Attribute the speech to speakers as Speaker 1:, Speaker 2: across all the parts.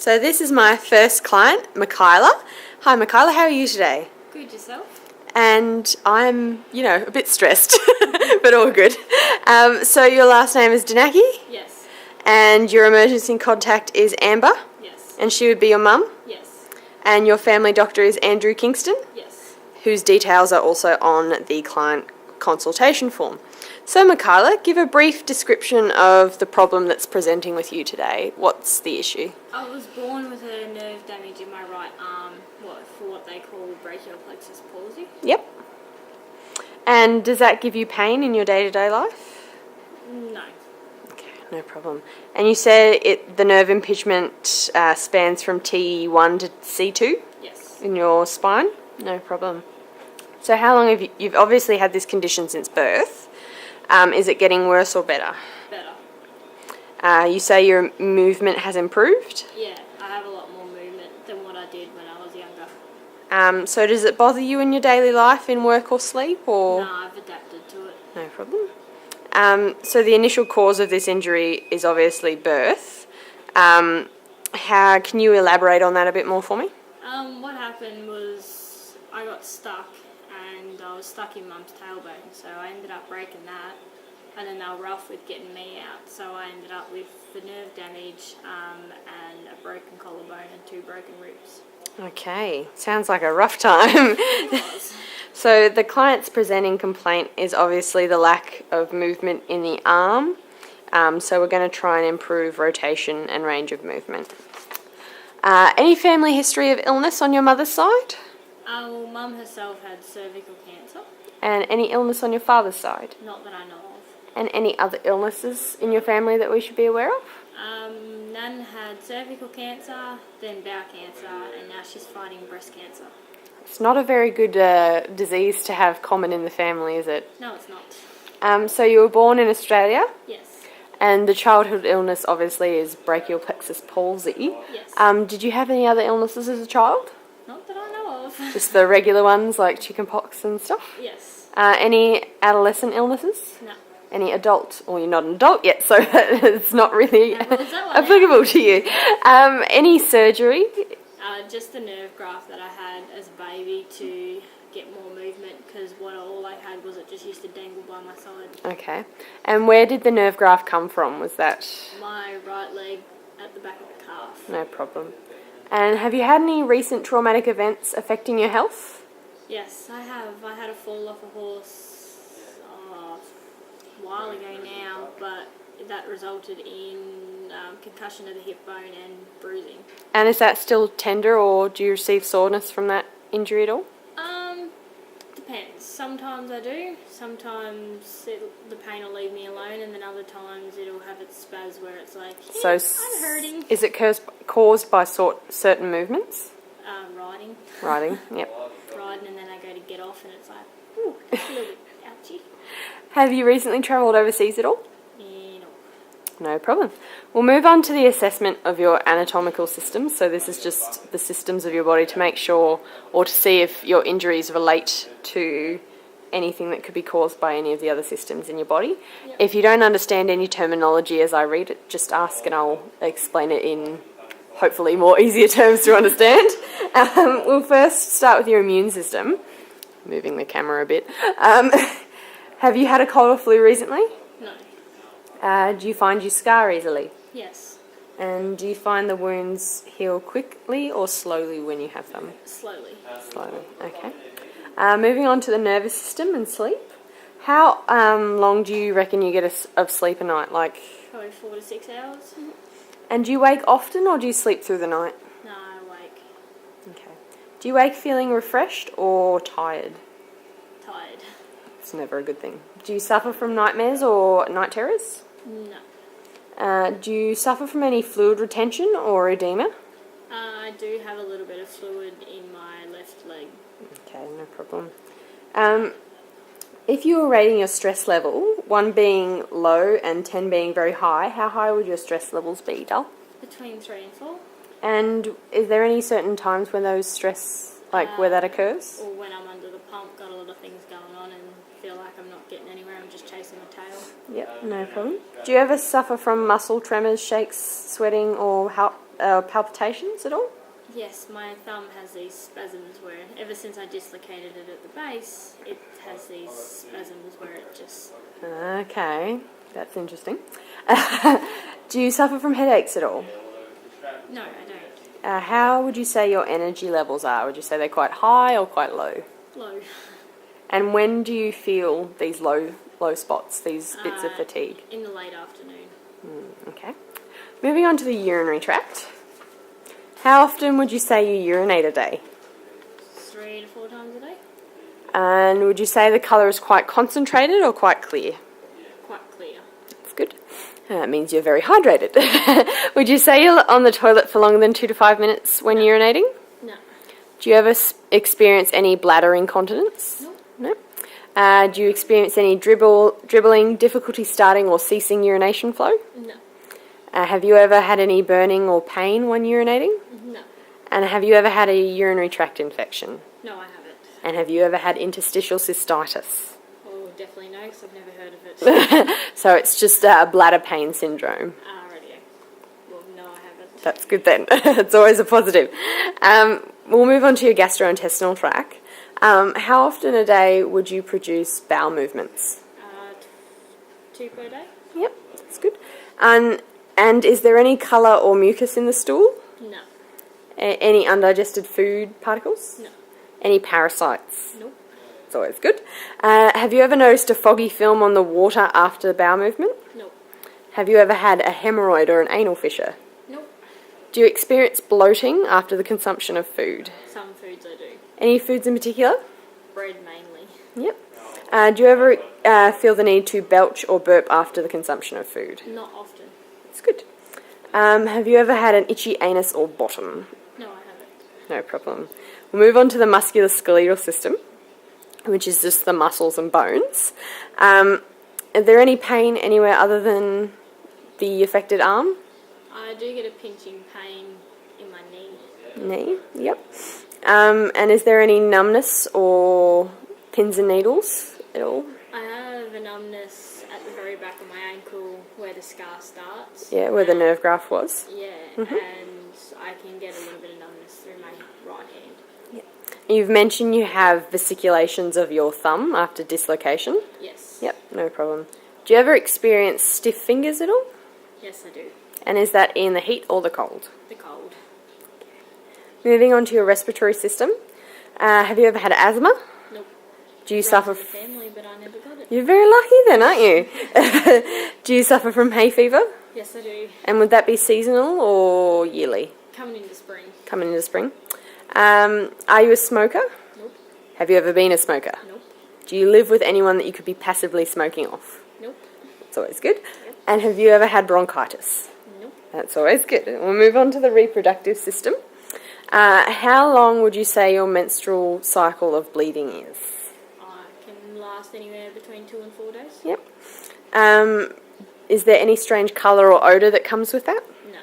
Speaker 1: So this is my first client, Mikylah. Hi Mikylah, how are you today?
Speaker 2: Good, yourself?
Speaker 1: And I'm, a bit stressed, but all good. So your last name is Danaki?
Speaker 2: Yes.
Speaker 1: And your emergency contact is Amber?
Speaker 2: Yes.
Speaker 1: And she would be your mum?
Speaker 2: Yes.
Speaker 1: And your family doctor is Andrew Kingston?
Speaker 2: Yes.
Speaker 1: Whose details are also on the client consultation form. So Mikylah, give a brief description of the problem that's presenting with you today. What's the issue?
Speaker 2: I was born with a nerve damage in my right arm, for what they call brachial plexus palsy.
Speaker 1: Yep. And does that give you pain in your day-to-day life?
Speaker 2: No.
Speaker 1: Okay, no problem. And you said the nerve impingement spans from T1 to C2?
Speaker 2: Yes.
Speaker 1: In your spine? No problem. So how long have you've obviously had this condition since birth. Is it getting worse or better?
Speaker 2: Better.
Speaker 1: You say your movement has improved?
Speaker 2: Yeah, I have a lot more movement than what I did when I was younger.
Speaker 1: So does it bother you in your daily life, in work or sleep, or?
Speaker 2: No, I've adapted to it.
Speaker 1: No problem. So the initial cause of this injury is obviously birth. How can you elaborate on that a bit more for me?
Speaker 2: What happened was I got stuck and I was stuck in Mum's tailbone, so I ended up breaking that, and then they were rough with getting me out, so I ended up with the nerve damage and a broken collarbone and 2 broken ribs.
Speaker 1: Okay, sounds like a rough time.
Speaker 2: It was.
Speaker 1: So the client's presenting complaint is obviously the lack of movement in the arm, so we're going to try and improve rotation and range of movement. Any family history of illness on your mother's side?
Speaker 2: Well, Mum herself had cervical cancer.
Speaker 1: And any illness on your father's side?
Speaker 2: Not that I know of.
Speaker 1: And any other illnesses in your family that we should be aware of?
Speaker 2: Nan had cervical cancer, then bowel cancer, and now she's fighting breast cancer.
Speaker 1: It's not a very good disease to have common in the family, is it?
Speaker 2: No, it's not.
Speaker 1: So you were born in Australia?
Speaker 2: Yes.
Speaker 1: And the childhood illness obviously is brachial plexus palsy.
Speaker 2: Yes.
Speaker 1: Did you have any other illnesses as a child?
Speaker 2: Not that I know of.
Speaker 1: Just the regular ones like chickenpox and stuff?
Speaker 2: Yes.
Speaker 1: Any adolescent illnesses?
Speaker 2: No.
Speaker 1: Any adult? Well, you're not an adult yet, so it's not really applicable to you. Any surgery?
Speaker 2: Just the nerve graft that I had as a baby to get more movement, because all I had was it just used to dangle by my side.
Speaker 1: Okay. And where did the nerve graft come from? Was that?
Speaker 2: My right leg at the back of the calf.
Speaker 1: No problem. And have you had any recent traumatic events affecting your health?
Speaker 2: Yes, I have. I had a fall off a horse a while ago now, but that resulted in concussion of the hip bone and bruising.
Speaker 1: And is that still tender, or do you receive soreness from that injury at all?
Speaker 2: Depends. Sometimes I do. Sometimes the pain will leave me alone, and then other times it'll have its spaz where it's like,
Speaker 1: So
Speaker 2: I'm hurting.
Speaker 1: Is it caused by certain movements?
Speaker 2: Riding.
Speaker 1: Riding, yep.
Speaker 2: Riding, and then I go to get off, and it's like, ooh, it's a little bit ouchy.
Speaker 1: Have you recently travelled overseas at all?
Speaker 2: No.
Speaker 1: No problem. We'll move on to the assessment of your anatomical systems. So this is just the systems of your body to make sure, or to see if your injuries relate to anything that could be caused by any of the other systems in your body.
Speaker 2: Yep.
Speaker 1: If you don't understand any terminology as I read it, just ask and I'll explain it in hopefully more easier terms to understand. We'll first start with your immune system. Moving the camera a bit. Have you had a cold or flu recently?
Speaker 2: No.
Speaker 1: Do you find you scar easily?
Speaker 2: Yes.
Speaker 1: And do you find the wounds heal quickly or slowly when you have them?
Speaker 2: Slowly.
Speaker 1: Slowly, okay. Moving on to the nervous system and sleep. How long do you reckon you get of sleep a night? Like
Speaker 2: Probably 4 to 6 hours.
Speaker 1: And do you wake often or do you sleep through the night?
Speaker 2: No, I wake.
Speaker 1: Okay. Do you wake feeling refreshed or tired?
Speaker 2: Tired.
Speaker 1: It's never a good thing. Do you suffer from nightmares or night terrors?
Speaker 2: No.
Speaker 1: Do you suffer from any fluid retention or edema?
Speaker 2: I do have a little bit of fluid in my left leg.
Speaker 1: Okay, no problem. If you were rating your stress level, 1 being low and 10 being very high, how high would your stress levels be, Dal?
Speaker 2: Between 3 and 4.
Speaker 1: And is there any certain times when those stress, where that occurs?
Speaker 2: Or when I'm under the pump, got a lot of things going on and feel like I'm not getting anywhere, I'm just chasing my tail.
Speaker 1: Yep, no problem. Do you ever suffer from muscle tremors, shakes, sweating, or palpitations at all?
Speaker 2: Yes, my thumb has these spasms where, ever since I dislocated it at the base, it has these spasms where it just...
Speaker 1: Okay, that's interesting. Do you suffer from headaches at all?
Speaker 2: No, I don't.
Speaker 1: How would you say your energy levels are? Would you say they're quite high or quite low?
Speaker 2: Low.
Speaker 1: And when do you feel these low spots, these bits of fatigue?
Speaker 2: In the late afternoon.
Speaker 1: Okay. Moving on to the urinary tract. How often would you say you urinate a day?
Speaker 2: 3 to 4 times a day.
Speaker 1: And would you say the colour is quite concentrated or quite clear?
Speaker 2: Quite clear.
Speaker 1: That's good. That means you're very hydrated. Would you say you're on the toilet for longer than 2 to 5 minutes when urinating?
Speaker 2: No.
Speaker 1: Do you ever experience any bladder incontinence?
Speaker 2: No.
Speaker 1: No. Do you experience any dribbling, difficulty starting or ceasing urination flow?
Speaker 2: No.
Speaker 1: Have you ever had any burning or pain when urinating?
Speaker 2: No.
Speaker 1: And have you ever had a urinary tract infection?
Speaker 2: No, I haven't.
Speaker 1: And have you ever had interstitial cystitis?
Speaker 2: Oh, definitely no, because I've never heard of it.
Speaker 1: So it's just a bladder pain syndrome.
Speaker 2: Radio. Well, no, I haven't.
Speaker 1: That's good then. It's always a positive. We'll move on to your gastrointestinal tract. How often a day would you produce bowel movements?
Speaker 2: 2 per day?
Speaker 1: Yep, that's good. And is there any colour or mucus in the stool?
Speaker 2: No.
Speaker 1: Any undigested food particles?
Speaker 2: No.
Speaker 1: Any parasites?
Speaker 2: Nope.
Speaker 1: It's always good. Have you ever noticed a foggy film on the water after the bowel movement?
Speaker 2: Nope.
Speaker 1: Have you ever had a hemorrhoid or an anal fissure?
Speaker 2: Nope.
Speaker 1: Do you experience bloating after the consumption of food?
Speaker 2: Some foods I do.
Speaker 1: Any foods in particular?
Speaker 2: Bread mainly.
Speaker 1: Yep. Do you ever feel the need to belch or burp after the consumption of food?
Speaker 2: Not often.
Speaker 1: It's good. Have you ever had an itchy anus or bottom?
Speaker 2: No, I haven't.
Speaker 1: No problem. We'll move on to the musculoskeletal system, which is just the muscles and bones. Are there any pain anywhere other than the affected arm?
Speaker 2: I do get a pinching pain in my knee.
Speaker 1: Knee, yep. And is there any numbness or pins and needles at all?
Speaker 2: I have a numbness at the very back of my ankle where the scar starts.
Speaker 1: Yeah, where the nerve graft was.
Speaker 2: Yeah, and I can get a little bit of numbness through my right hand.
Speaker 1: You've mentioned you have vesiculations of your thumb after dislocation.
Speaker 2: Yes.
Speaker 1: Yep, no problem. Do you ever experience stiff fingers at all?
Speaker 2: Yes, I do.
Speaker 1: And is that in the heat or the cold?
Speaker 2: The cold.
Speaker 1: Moving on to your respiratory system. Have you ever had asthma?
Speaker 2: Nope.
Speaker 1: Do you
Speaker 2: Runs
Speaker 1: suffer...
Speaker 2: in the family, but I never got it.
Speaker 1: You're very lucky then, aren't you? Do you suffer from hay fever?
Speaker 2: Yes, I do.
Speaker 1: And would that be seasonal or yearly?
Speaker 2: Coming into spring.
Speaker 1: Coming into spring. Are you a smoker?
Speaker 2: Nope.
Speaker 1: Have you ever been a smoker?
Speaker 2: Nope.
Speaker 1: Do you live with anyone that you could be passively smoking off?
Speaker 2: Nope.
Speaker 1: That's always good.
Speaker 2: Yep.
Speaker 1: And have you ever had bronchitis?
Speaker 2: Nope.
Speaker 1: That's always good. We'll move on to the reproductive system. How long would you say your menstrual cycle of bleeding is?
Speaker 2: I can last anywhere between 2 and 4 days.
Speaker 1: Yep. Is there any strange colour or odour that comes with that?
Speaker 2: No.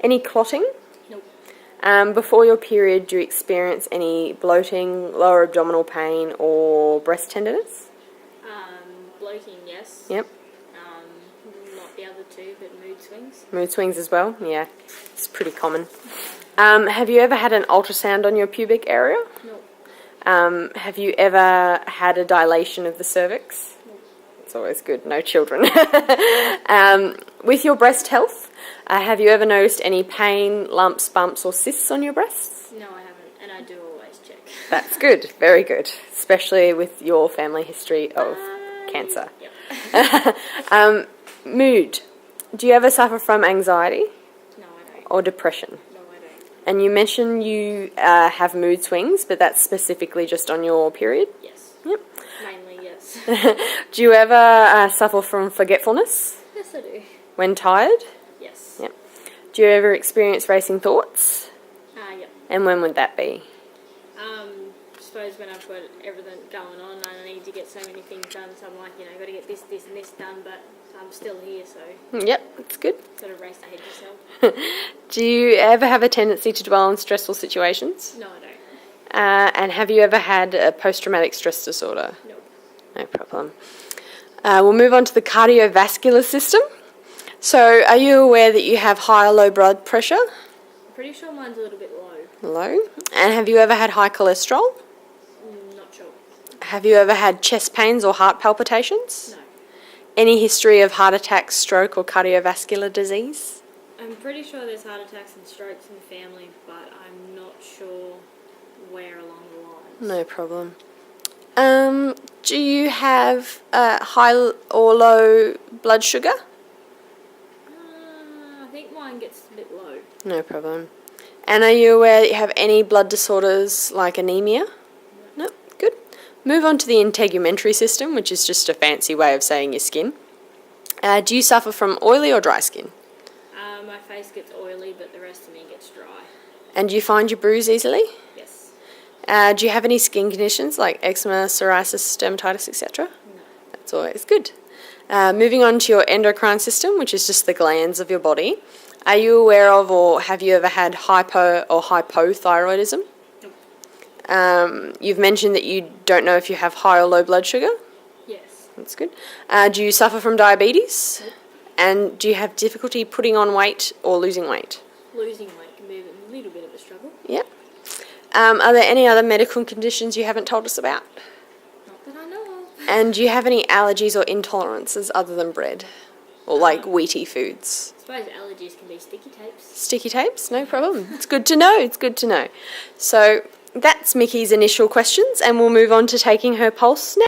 Speaker 1: Any clotting?
Speaker 2: Nope.
Speaker 1: Before your period, do you experience any bloating, lower abdominal pain, or breast tenderness?
Speaker 2: Bloating, yes.
Speaker 1: Yep.
Speaker 2: Not the other two, but mood swings.
Speaker 1: Mood swings as well? Yeah, it's pretty common. Have you ever had an ultrasound on your pubic area?
Speaker 2: Nope.
Speaker 1: Have you ever had a dilation of the cervix?
Speaker 2: Nope.
Speaker 1: It's always good, no children. With your breast health, have you ever noticed any pain, lumps, bumps, or cysts on your breasts?
Speaker 2: No, I haven't, and I do always check.
Speaker 1: That's good, very good, especially with your family history of cancer.
Speaker 2: Yep.
Speaker 1: Mood. Do you ever suffer from anxiety
Speaker 2: No, I don't.
Speaker 1: or depression?
Speaker 2: No, I don't.
Speaker 1: And you mentioned you have mood swings, but that's specifically just on your period?
Speaker 2: Yes.
Speaker 1: Yep.
Speaker 2: Mainly, yes.
Speaker 1: Do you ever suffer from forgetfulness
Speaker 2: Yes, I do.
Speaker 1: when tired?
Speaker 2: Yes.
Speaker 1: Yep. Do you ever experience racing thoughts?
Speaker 2: Yep.
Speaker 1: And when would that be?
Speaker 2: I suppose when I've got everything going on, I need to get so many things done, so I'm like, got to get this, this, and this done, but I'm still here, so
Speaker 1: Yep, that's good.
Speaker 2: sort of race ahead yourself.
Speaker 1: Do you ever have a tendency to dwell on stressful situations?
Speaker 2: No, I don't.
Speaker 1: And have you ever had a post-traumatic stress disorder?
Speaker 2: Nope.
Speaker 1: No problem. We'll move on to the cardiovascular system. So, are you aware that you have high or low blood pressure?
Speaker 2: pretty sure mine's a little bit low.
Speaker 1: Low. And have you ever had high cholesterol?
Speaker 2: Not sure.
Speaker 1: Have you ever had chest pains or heart palpitations?
Speaker 2: No.
Speaker 1: Any history of heart attack, stroke or cardiovascular disease?
Speaker 2: I'm pretty sure there's heart attacks and strokes in the family, but I'm not sure where along the lines.
Speaker 1: No problem. Do you have high or low blood sugar?
Speaker 2: I think mine gets a bit low.
Speaker 1: No problem. And are you aware that you have any blood disorders like anemia? No. Good. Move on to the integumentary system, which is just a fancy way of saying your skin. Do you suffer from oily or dry skin?
Speaker 2: My face gets oily, but the rest of me gets dry.
Speaker 1: And do you find you bruise easily?
Speaker 2: Yes.
Speaker 1: Do you have any skin conditions like eczema, psoriasis, dermatitis, etc.?
Speaker 2: No.
Speaker 1: That's always good. Moving on to your endocrine system, which is just the glands of your body. Are you aware of or have you ever had hypo or hypothyroidism?
Speaker 2: Nope.
Speaker 1: You've mentioned that you don't know if you have high or low blood sugar.
Speaker 2: Yes.
Speaker 1: That's good. Do you suffer from diabetes?
Speaker 2: Nope.
Speaker 1: And do you have difficulty putting on weight or losing weight?
Speaker 2: Losing weight can be a little bit of a struggle.
Speaker 1: Yep. Are there any other medical conditions you haven't told us about?
Speaker 2: Not that I know of.
Speaker 1: And do you have any allergies or intolerances other than bread? Or like wheaty foods?
Speaker 2: I suppose allergies can be sticky tapes.
Speaker 1: Sticky tapes? No problem. It's good to know. It's good to know. So that's Mickey's initial questions, and we'll move on to taking her pulse now.